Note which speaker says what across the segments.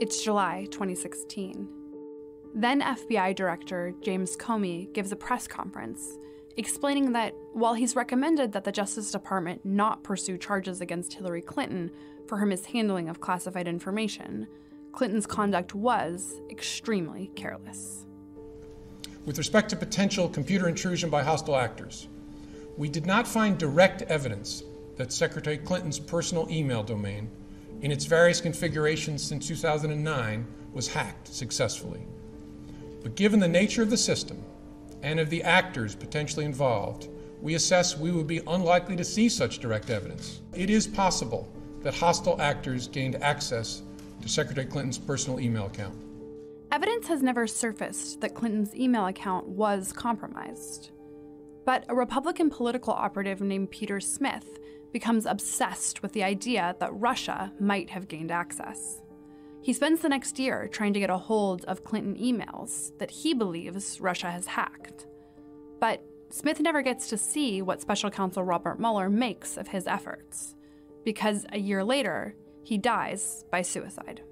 Speaker 1: It's July 2016. Then FBI Director James Comey gives a press conference explaining that while he's recommended that the Justice Department not pursue charges against Hillary Clinton for her mishandling of classified information, Clinton's conduct was extremely careless.
Speaker 2: With respect to potential computer intrusion by hostile actors, we did not find direct evidence that Secretary Clinton's personal email domain, in its various configurations since 2009, was hacked successfully. But given the nature of the system and of the actors potentially involved, we assess we would be unlikely to see such direct evidence. It is possible that hostile actors gained access to Secretary Clinton's personal email account.
Speaker 1: Evidence has never surfaced that Clinton's email account was compromised. But a Republican political operative named Peter Smith becomes obsessed with the idea that Russia might have gained access. He spends the next year trying to get a hold of Clinton emails that he believes Russia has hacked. But Smith never gets to see what Special Counsel Robert Mueller makes of his efforts, because a year later, he dies by suicide.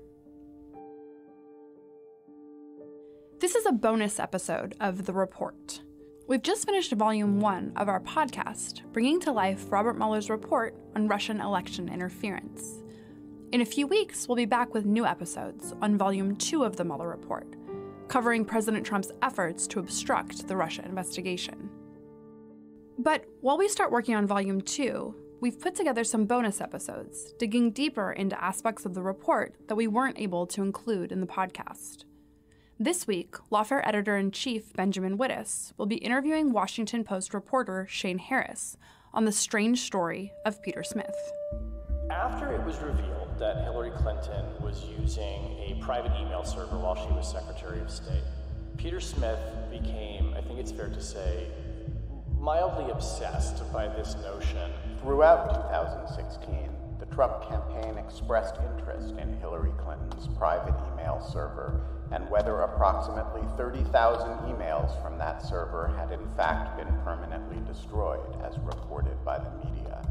Speaker 1: This is a bonus episode of The Report. We've just finished Volume 1 of our podcast, bringing to life Robert Mueller's report on Russian election interference. In a few weeks, we'll be back with new episodes on Volume 2 of the Mueller report, covering President Trump's efforts to obstruct the Russia investigation. But while we start working on Volume 2, we've put together some bonus episodes, digging deeper into aspects of the report that we weren't able to include in the podcast. This week, Lawfare Editor-in-Chief Benjamin Wittes will be interviewing Washington Post reporter Shane Harris on the strange story of Peter Smith.
Speaker 3: After it was revealed that Hillary Clinton was using a private email server while she was Secretary of State, Peter Smith became, I think it's fair to say, mildly obsessed by this notion.
Speaker 4: Throughout 2016, the Trump campaign expressed interest in Hillary Clinton's private email server and whether approximately 30,000 emails from that server had in fact been permanently destroyed, as reported by the media.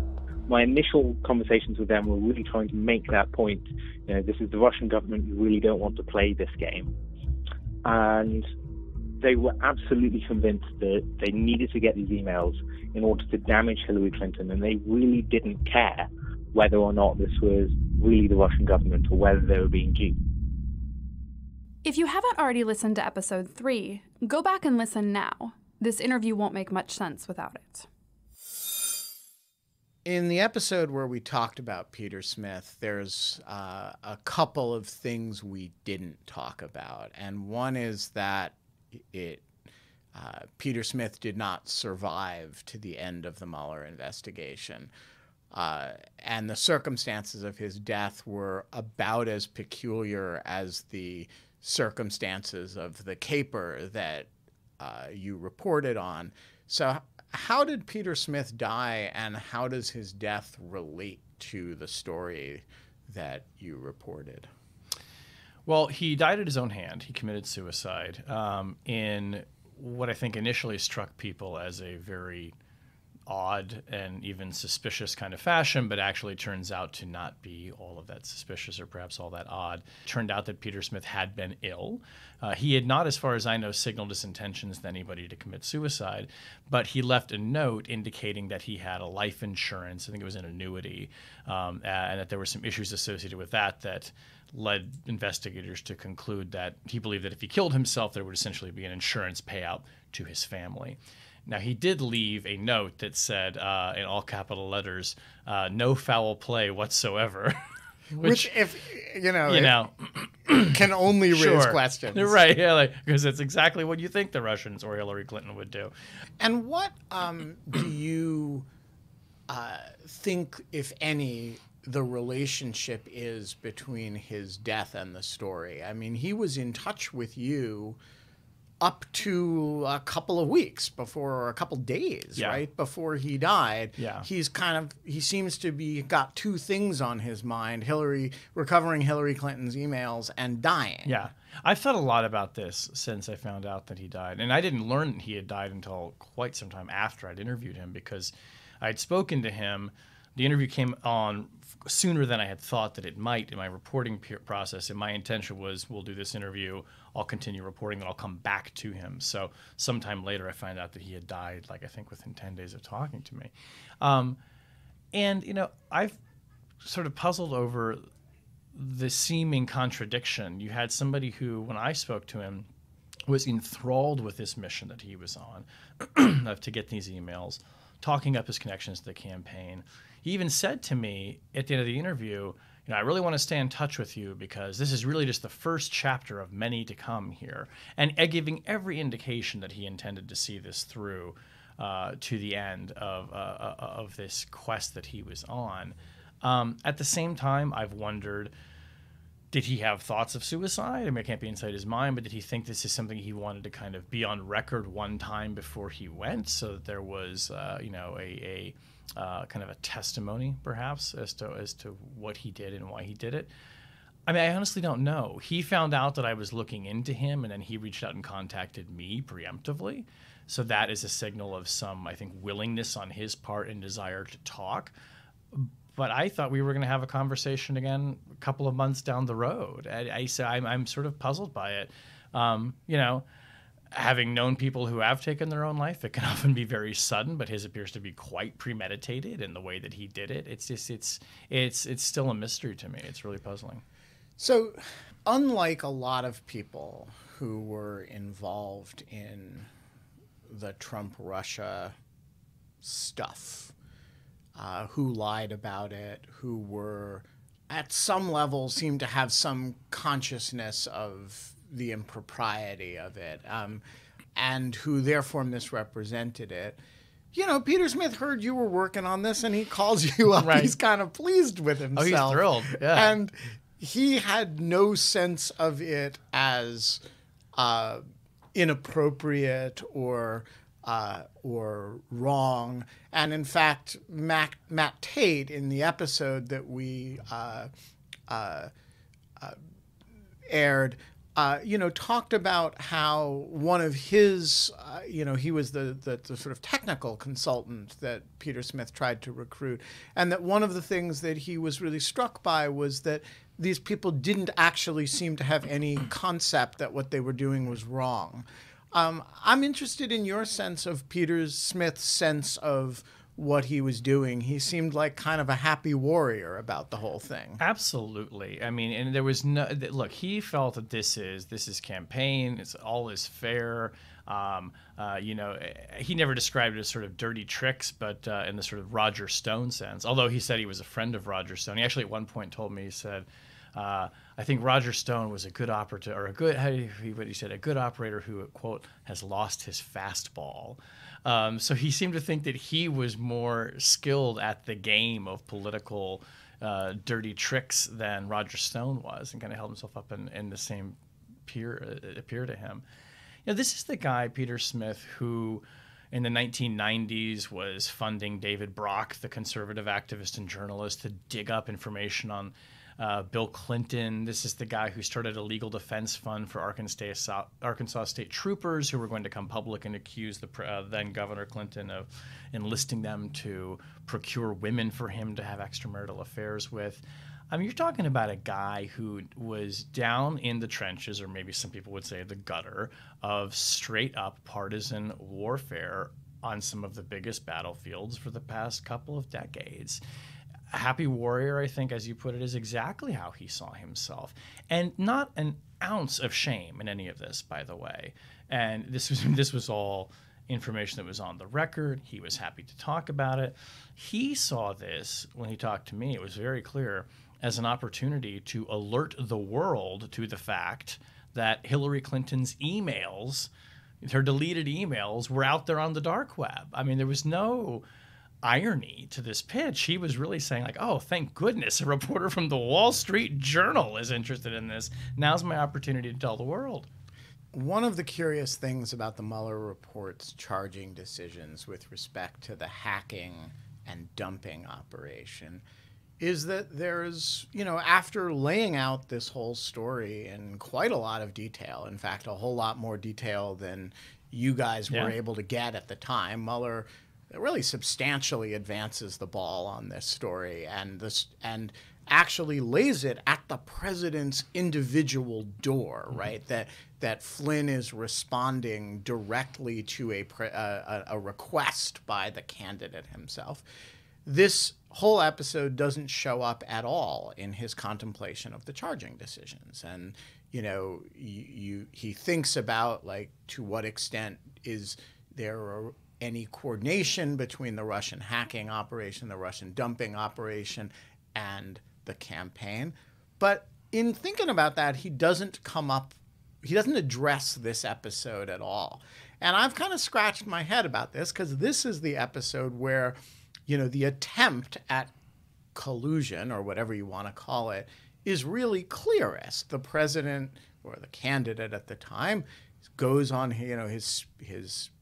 Speaker 5: My initial conversations with them were really trying to make that point. You know, this is the Russian government. You really don't want to play this game. And they were absolutely convinced that they needed to get these emails in order to damage Hillary Clinton, and they really didn't care whether or not this was really the Russian government or whether they were being duped.
Speaker 1: If you haven't already listened to Episode 3, go back and listen now. This interview won't make much sense without it.
Speaker 6: In the episode where we talked about Peter Smith, there's a couple of things we didn't talk about. And one is that Peter Smith did not survive to the end of the Mueller investigation. And the circumstances of his death were about as peculiar as the circumstances of the caper that you reported on. So how did Peter Smith die, and how does his death relate to the story that you reported?
Speaker 7: Well, he died at his own hand. He committed suicide in what I think initially struck people as a very odd and even suspicious kind of fashion, but actually turns out to not be all of that suspicious or perhaps all that odd. It turned out that Peter Smith had been ill. He had not, as far as I know, signaled his intentions to anybody to commit suicide, but he left a note indicating that he had a life insurance, I think it was an annuity, and that there were some issues associated with that led investigators to conclude that he believed that if he killed himself, there would essentially be an insurance payout to his family. Now, he did leave a note that said, in all capital letters, no foul play whatsoever. Which,
Speaker 6: if you know, can only raise questions.
Speaker 7: Right, yeah, because that's exactly what you think the Russians or Hillary Clinton would do.
Speaker 6: And what do you think, if any, the relationship is between his death and the story? I mean, he was in touch with you up to a couple of weeks before, or a couple days, right before he died.
Speaker 7: Yeah.
Speaker 6: He seems to be got two things on his mind: recovering Hillary Clinton's emails and dying.
Speaker 7: Yeah. I've thought a lot about this since I found out that he died. And I didn't learn he had died until quite some time after I'd interviewed him, because I'd spoken to him The interview came on sooner than I had thought that it might in my reporting process. And my intention was, we'll do this interview, I'll continue reporting, then I'll come back to him. So sometime later, I find out that he had died, like I think within 10 days of talking to me. And, you know, I've sort of puzzled over the seeming contradiction. You had somebody who, when I spoke to him, was enthralled with this mission that he was on to get these emails, talking up his connections to the campaign. He even said to me at the end of the interview, you know, I really want to stay in touch with you because this is really just the first chapter of many to come here, and giving every indication that he intended to see this through to the end of this quest that he was on. At the same time, I've wondered, did he have thoughts of suicide? I mean, it can't be inside his mind, but did he think this is something he wanted to kind of be on record one time before he went, so that there was, you know, a kind of a testimony, perhaps, as to what he did and why he did it? I mean, I honestly don't know. He found out that I was looking into him, and then he reached out and contacted me preemptively. So that is a signal of some, I think, willingness on his part and desire to talk. But I thought we were going to have a conversation again a couple of months down the road. I'm sort of puzzled by it. You know, having known people who have taken their own life, it can often be very sudden, but his appears to be quite premeditated in the way that he did it. It's just, it's still a mystery to me. It's really puzzling.
Speaker 6: So, unlike a lot of people who were involved in the Trump-Russia stuff, who lied about it, who were at some level seemed to have some consciousness of the impropriety of it, and who therefore misrepresented it. You know, Peter Smith heard you were working on this, and he calls you up. Right. He's kind of pleased with himself.
Speaker 7: Oh, he's thrilled. Yeah.
Speaker 6: And he had no sense of it as inappropriate or wrong. And in fact, Matt Tate, in the episode that we aired, you know, talked about how one of his, you know, he was the sort of technical consultant that Peter Smith tried to recruit, and that one of the things that he was really struck by was that these people didn't actually seem to have any concept that what they were doing was wrong. I'm interested in your sense of Peter Smith's sense of what he was doing. He seemed like kind of a happy warrior about the whole thing.
Speaker 7: Absolutely. I mean, and there was no look. He felt that this is campaign. It's all is fair. You know, he never described it as sort of dirty tricks, but in the sort of Roger Stone sense. Although he said he was a friend of Roger Stone. He actually at one point told me, he said, I think Roger Stone was a good operator, or a good, what he said, a good operator who, quote, has lost his fastball. So he seemed to think that he was more skilled at the game of political dirty tricks than Roger Stone was, and kind of held himself up in the same appear to him. You know, this is the guy, Peter Smith, who in the 1990s was funding David Brock, the conservative activist and journalist, to dig up information on Bill Clinton. This is the guy who started a legal defense fund for Arkansas state troopers who were going to come public and accuse the then Governor Clinton of enlisting them to procure women for him to have extramarital affairs with. I mean, you're talking about a guy who was down in the trenches, or maybe some people would say the gutter, of straight up partisan warfare on some of the biggest battlefields for the past couple of decades. A happy warrior, I think, as you put it, is exactly how he saw himself. And not an ounce of shame in any of this, by the way. And this was all information that was on the record. He was happy to talk about it. He saw this, when he talked to me, it was very clear, as an opportunity to alert the world to the fact that Hillary Clinton's emails, her deleted emails, were out there on the dark web. I mean, there was no irony to this pitch. He was really saying, like, oh, thank goodness a reporter from the Wall Street Journal is interested in this. Now's my opportunity to tell the world.
Speaker 6: One of the curious things about the Mueller report's charging decisions with respect to the hacking and dumping operation is that there's, you know, after laying out this whole story in quite a lot of detail, in fact, a whole lot more detail than you guys were able to get at the time, Mueller that really substantially advances the ball on this story and actually lays it at the president's individual door, right? That Flynn is responding directly to a request by the candidate himself. This whole episode doesn't show up at all in his contemplation of the charging decisions. And, he thinks about, like, to what extent is there any coordination between the Russian hacking operation, the Russian dumping operation, and the campaign. But in thinking about that, he doesn't address this episode at all. And I've kind of scratched my head about this, because this is the episode where, the attempt at collusion, or whatever you want to call it, is really clearest. The president, or the candidate at the time, goes on his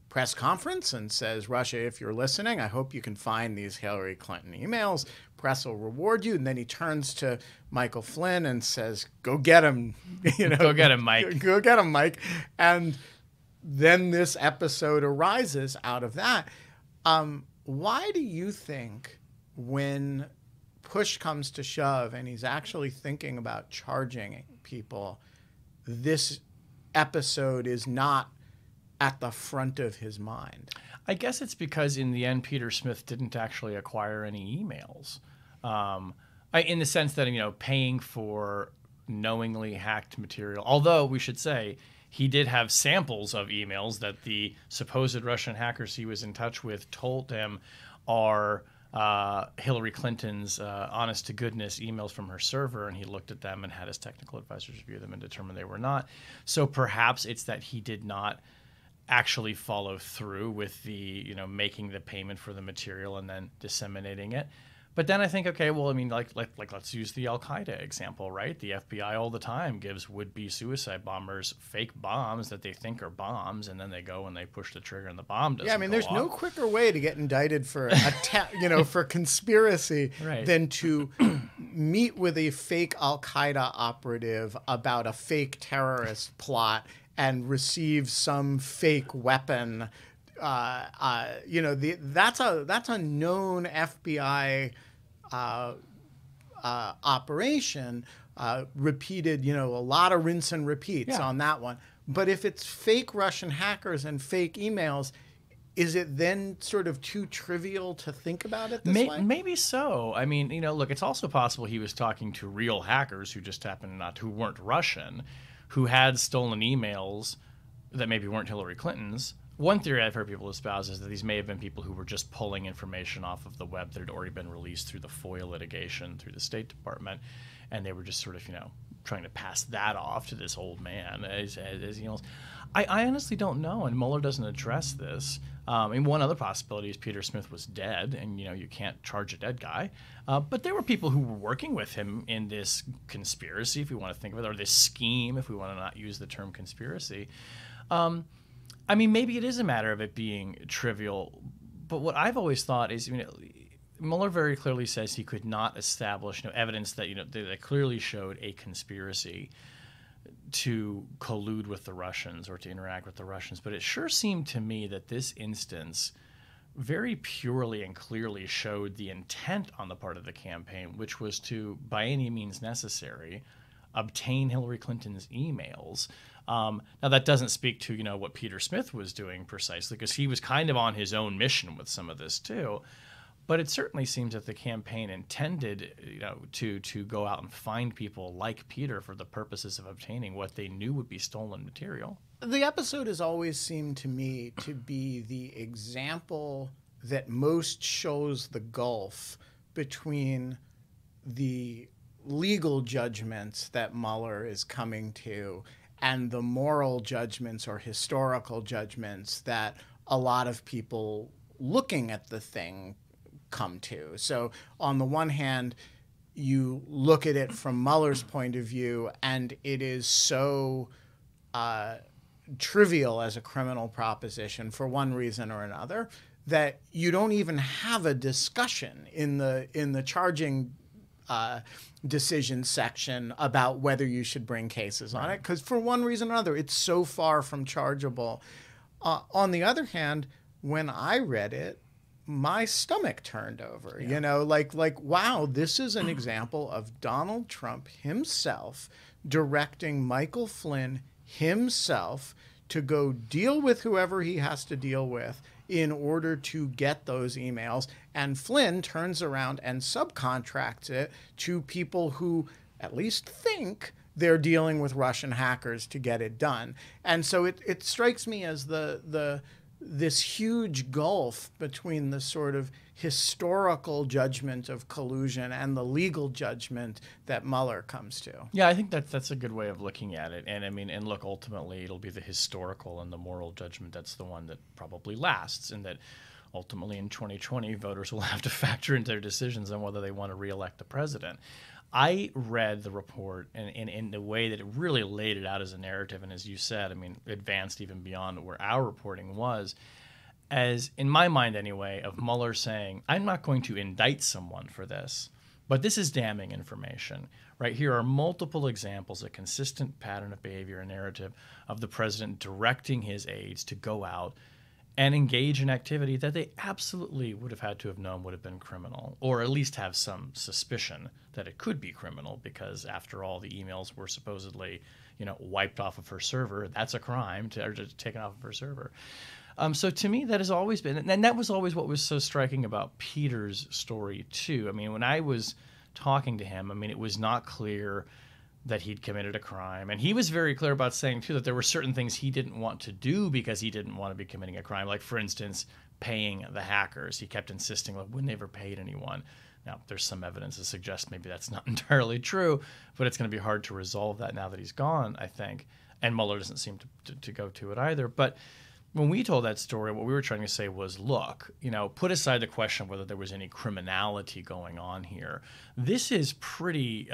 Speaker 6: press conference and says, Russia, if you're listening, I hope you can find these Hillary Clinton emails. Press will reward you. And then he turns to Michael Flynn and says, go get him.
Speaker 7: Go get him, Mike.
Speaker 6: Go get him, Mike. And then this episode arises out of that. Why do you think, when push comes to shove and he's actually thinking about charging people, this episode is not at the front of his mind?
Speaker 7: I guess it's because in the end, Peter Smith didn't actually acquire any emails, in the sense that, paying for knowingly hacked material. Although we should say he did have samples of emails that the supposed Russian hackers he was in touch with told him are Hillary Clinton's honest-to-goodness emails from her server, and he looked at them and had his technical advisors review them and determine they were not. So perhaps it's that he did not actually follow through with the, making the payment for the material and then disseminating it. But then I think, okay, well, I mean, like let's use the Al-Qaeda example, right? The FBI all the time gives would-be suicide bombers fake bombs that they think are bombs, and then they go and they push the trigger and the bomb doesn't.
Speaker 6: Yeah, I mean,
Speaker 7: go
Speaker 6: there's
Speaker 7: off.
Speaker 6: no quicker way to get indicted for for conspiracy than to meet with a fake Al-Qaeda operative about a fake terrorist plot and receive some fake weapon. That's a known FBI operation. Repeated, a lot of rinse and repeats on that one. But if it's fake Russian hackers and fake emails, is it then sort of too trivial to think about it this way?
Speaker 7: Maybe so. I mean, look, it's also possible he was talking to real hackers who just happened who weren't Russian, who had stolen emails that maybe weren't Hillary Clinton's. One theory I've heard people espouse is that these may have been people who were just pulling information off of the web that had already been released through the FOIA litigation through the State Department, and they were just sort of, trying to pass that off to this old man. I honestly don't know, and Mueller doesn't address this. One other possibility is Peter Smith was dead, and you can't charge a dead guy. But there were people who were working with him in this conspiracy, if we want to think of it, or this scheme, if we want to not use the term conspiracy. Maybe it is a matter of it being trivial, but what I've always thought is, Mueller very clearly says he could not establish evidence that that clearly showed a conspiracy to collude with the Russians or to interact with the Russians. But it sure seemed to me that this instance very purely and clearly showed the intent on the part of the campaign, which was to, by any means necessary, obtain Hillary Clinton's emails. Now, that doesn't speak to, what Peter Smith was doing precisely, because he was kind of on his own mission with some of this too. But it certainly seems that the campaign intended, to go out and find people like Peter for the purposes of obtaining what they knew would be stolen material.
Speaker 6: The episode has always seemed to me to be the example that most shows the gulf between the legal judgments that Mueller is coming to and the moral judgments or historical judgments that a lot of people looking at the thing come to. So on the one hand, you look at it from Mueller's point of view, and it is so trivial as a criminal proposition for one reason or another that you don't even have a discussion in the charging decision section about whether you should bring cases on it, because for one reason or another, it's so far from chargeable. On the other hand, when I read it, my stomach turned over. You know, like wow, this is an example of Donald Trump himself directing Michael Flynn himself to go deal with whoever he has to deal with in order to get those emails. And Flynn turns around and subcontracts it to people who at least think they're dealing with Russian hackers to get it done. And so it strikes me as this huge gulf between the sort of historical judgment of collusion and the legal judgment that Mueller comes to.
Speaker 7: Yeah, I think that's a good way of looking at it. And I mean, and look, ultimately it'll be the historical and the moral judgment that's the one that probably lasts, and that ultimately in 2020 voters will have to factor into their decisions on whether they want to reelect the president. I read the report and in the way that it really laid it out as a narrative, and as you said, I mean, advanced even beyond where our reporting was, as, in my mind anyway, of Mueller saying, I'm not going to indict someone for this, but this is damning information. Right here are multiple examples, a consistent pattern of behavior and narrative of the president directing his aides to go out and engage in activity that they absolutely would have had to have known would have been criminal, or at least have some suspicion that it could be criminal, because after all, the emails were supposedly, wiped off of her server. That's a crime, or taken off of her server. So to me, that has always been, and that was always what was so striking about Peter's story too. I mean, when I was talking to him, I mean, it was not clear that he'd committed a crime. And he was very clear about saying, too, that there were certain things he didn't want to do because he didn't want to be committing a crime. Like, for instance, paying the hackers. He kept insisting, like, we never paid anyone. Now, there's some evidence to suggest maybe that's not entirely true, but it's going to be hard to resolve that now that he's gone, I think. And Mueller doesn't seem to go to it either. But when we told that story, what we were trying to say was, look, put aside the question of whether there was any criminality going on here. This is pretty,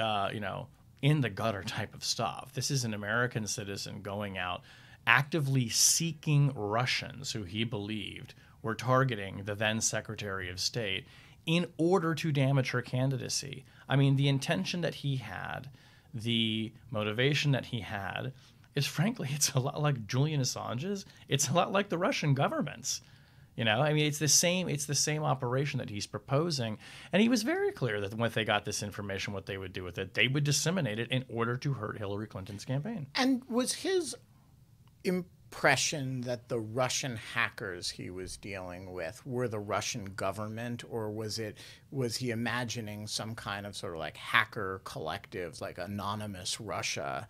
Speaker 7: in the gutter type of stuff. This is an American citizen going out, actively seeking Russians who he believed were targeting the then Secretary of State in order to damage her candidacy. I mean, the intention that he had, the motivation that he had, is frankly, it's a lot like Julian Assange's. It's a lot like the Russian government's. I mean, it's the same operation that he's proposing. And he was very clear that when they got this information, what they would do with it, they would disseminate it in order to hurt Hillary Clinton's campaign.
Speaker 6: And was his impression that the Russian hackers he was dealing with were the Russian government, or was he imagining some kind of sort of like hacker collective, like anonymous Russia?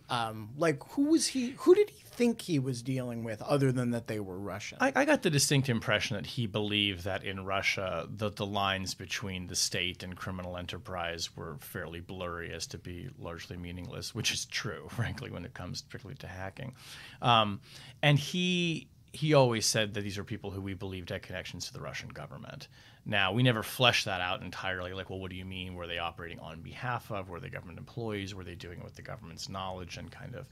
Speaker 6: Who did he think he was dealing with other than that they were Russian?
Speaker 7: I got the distinct impression that he believed that in Russia, the lines between the state and criminal enterprise were fairly blurry as to be largely meaningless, which is true, frankly, when it comes particularly to hacking. And he always said that these are people who we believed had connections to the Russian government. Now, we never fleshed that out entirely. Like, well, what do you mean? Were they operating on behalf of? Were they government employees? Were they doing it with the government's knowledge and kind of,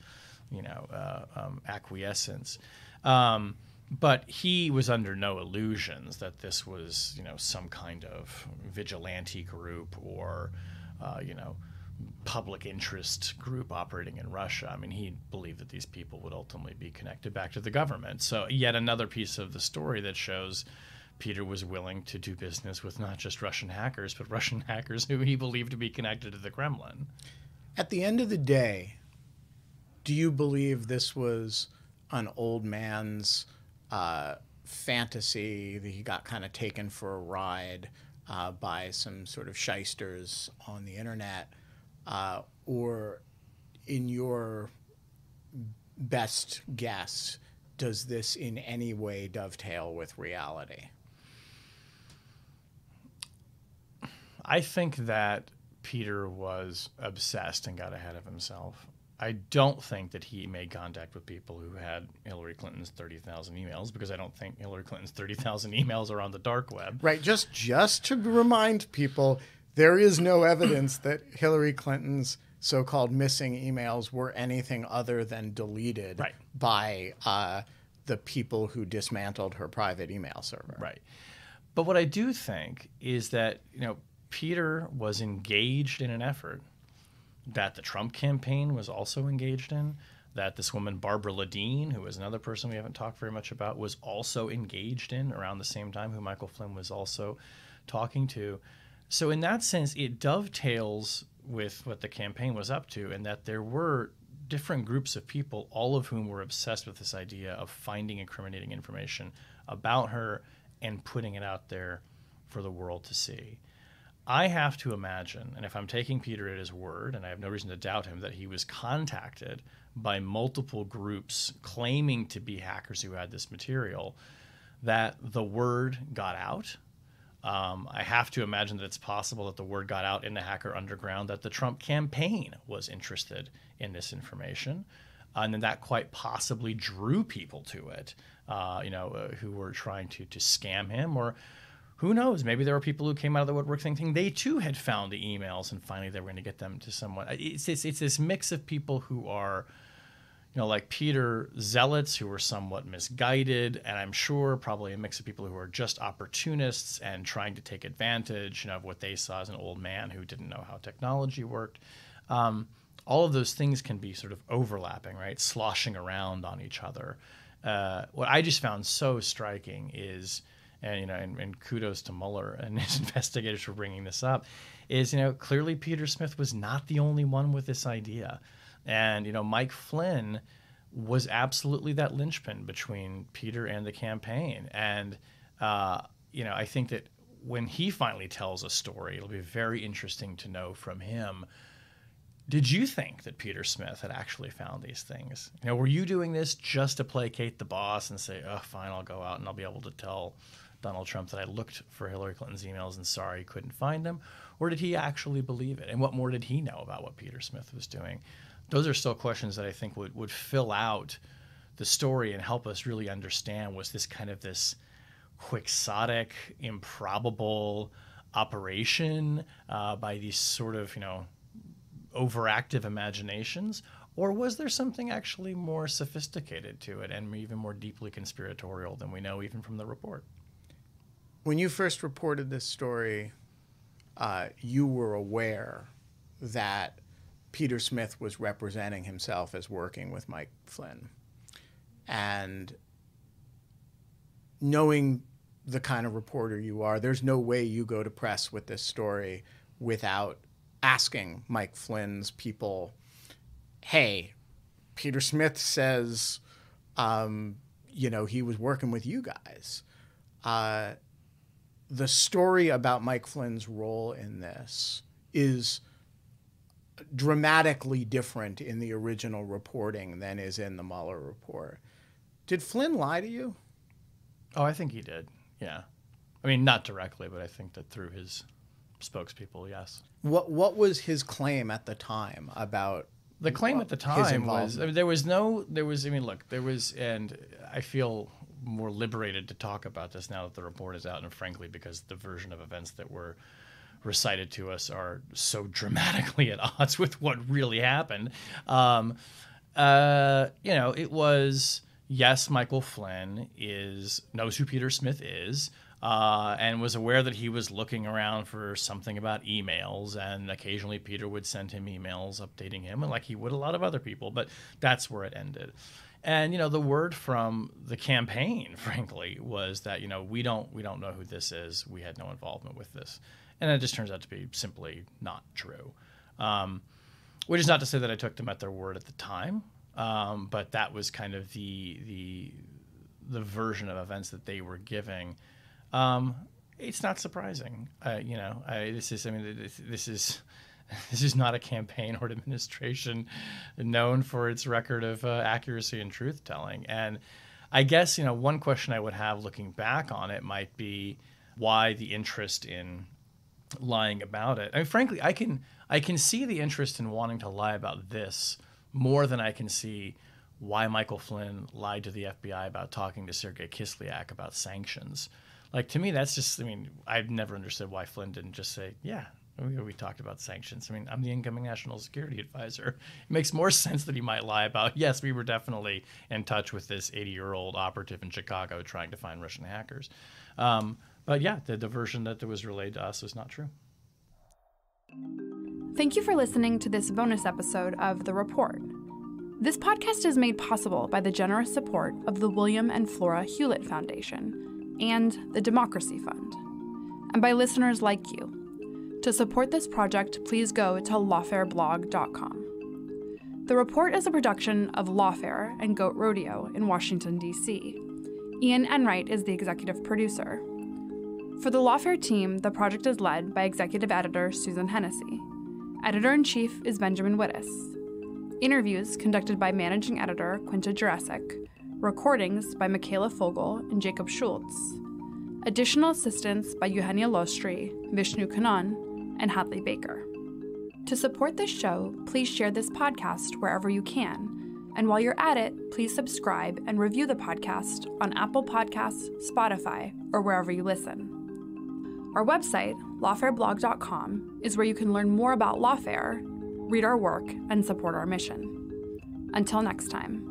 Speaker 7: acquiescence? But he was under no illusions that this was, some kind of vigilante group or, public interest group operating in Russia. I mean, he believed that these people would ultimately be connected back to the government. So yet another piece of the story that shows Peter was willing to do business with not just Russian hackers, but Russian hackers who he believed to be connected to the Kremlin.
Speaker 6: At the end of the day, do you believe this was an old man's fantasy that he got kind of taken for a ride by some sort of shysters on the internet? Or in your best guess, does this in any way dovetail with reality?
Speaker 7: I think that Peter was obsessed and got ahead of himself. I don't think that he made contact with people who had Hillary Clinton's 30,000 emails, because I don't think Hillary Clinton's 30,000 emails are on the dark web.
Speaker 6: Right. Just to remind people, there is no evidence that Hillary Clinton's so-called missing emails were anything other than deleted by the people who dismantled her private email server.
Speaker 7: Right. But what I do think is that, Peter was engaged in an effort that the Trump campaign was also engaged in, that this woman, Barbara Ladine, who was another person we haven't talked very much about, was also engaged in around the same time, who Michael Flynn was also talking to. So in that sense, it dovetails with what the campaign was up to, in that there were different groups of people, all of whom were obsessed with this idea of finding incriminating information about her and putting it out there for the world to see. I have to imagine, and if I'm taking Peter at his word, and I have no reason to doubt him, that he was contacted by multiple groups claiming to be hackers who had this material, that the word got out. I have to imagine that it's possible that the word got out in the hacker underground that the Trump campaign was interested in this information, and then that quite possibly drew people to it, who were trying to scam him, or who knows, maybe there were people who came out of the woodwork thinking they too had found the emails and finally they were going to get them to someone. It's this mix of people who are, like Peter, zealots who were somewhat misguided, and I'm sure probably a mix of people who are just opportunists and trying to take advantage, of what they saw as an old man who didn't know how technology worked. All of those things can be sort of overlapping, right? Sloshing around on each other. What I just found so striking is, and kudos to Mueller and his investigators for bringing this up, is, clearly Peter Smith was not the only one with this idea. And, Mike Flynn was absolutely that linchpin between Peter and the campaign. And, I think that when he finally tells a story, it'll be very interesting to know from him, did you think that Peter Smith had actually found these things? Were you doing this just to placate the boss and say, oh, fine, I'll go out and I'll be able to tell Donald Trump that I looked for Hillary Clinton's emails and sorry, couldn't find them? Or did he actually believe it? And what more did he know about what Peter Smith was doing? Those are still questions that I think would fill out the story and help us really understand, was this kind of this quixotic, improbable operation by these sort of, overactive imaginations, or was there something actually more sophisticated to it and even more deeply conspiratorial than we know even from the report?
Speaker 6: When you first reported this story, you were aware that Peter Smith was representing himself as working with Mike Flynn. And knowing the kind of reporter you are, there's no way you go to press with this story without asking Mike Flynn's people, hey, Peter Smith says, he was working with you guys. The story about Mike Flynn's role in this is dramatically different in the original reporting than is in the Mueller report. Did Flynn lie to you?
Speaker 7: Oh, I think he did, yeah. I mean, not directly, but I think that through his spokespeople, yes.
Speaker 6: What was his claim at the time about
Speaker 7: the claim at the time was, and I feel more liberated to talk about this now that the report is out, and frankly, because the version of events that were recited to us are so dramatically at odds with what really happened. It was, yes, Michael Flynn knows who Peter Smith is, and was aware that he was looking around for something about emails, and occasionally Peter would send him emails updating him, and like he would a lot of other people, but that's where it ended. And, the word from the campaign, frankly, was that, we don't know who this is. We had no involvement with this. And it just turns out to be simply not true. Which is not to say that I took them at their word at the time, but that was kind of the version of events that they were giving. It's not surprising. This is not a campaign or an administration known for its record of accuracy and truth telling. And I guess, one question I would have looking back on it might be why the interest in lying about it. I mean, frankly, I can see the interest in wanting to lie about this more than I can see why Michael Flynn lied to the FBI about talking to Sergei Kislyak about sanctions. Like, to me, that's just, I've never understood why Flynn didn't just say, yeah, we talked about sanctions. I'm the incoming national security advisor. It makes more sense that he might lie about, yes, we were definitely in touch with this 80-year-old operative in Chicago trying to find Russian hackers. But yeah, the version that was relayed to us was not true.
Speaker 1: Thank you for listening to this bonus episode of The Report. This podcast is made possible by the generous support of the William and Flora Hewlett Foundation and the Democracy Fund, and by listeners like you. To support this project, please go to lawfareblog.com. The Report is a production of Lawfare and Goat Rodeo in Washington, D.C. Ian Enright is the executive producer. For the Lawfare team, the project is led by executive editor Susan Hennessy. Editor-in-chief is Benjamin Wittes. Interviews conducted by managing editor Quinta Jurecic. Recordings by Michaela Fogel and Jacob Schultz. Additional assistance by Eugenia Lostri, Vishnu Kanan, and Hadley Baker. To support this show, please share this podcast wherever you can. And while you're at it, please subscribe and review the podcast on Apple Podcasts, Spotify, or wherever you listen. Our website, lawfareblog.com, is where you can learn more about Lawfare, read our work, and support our mission. Until next time.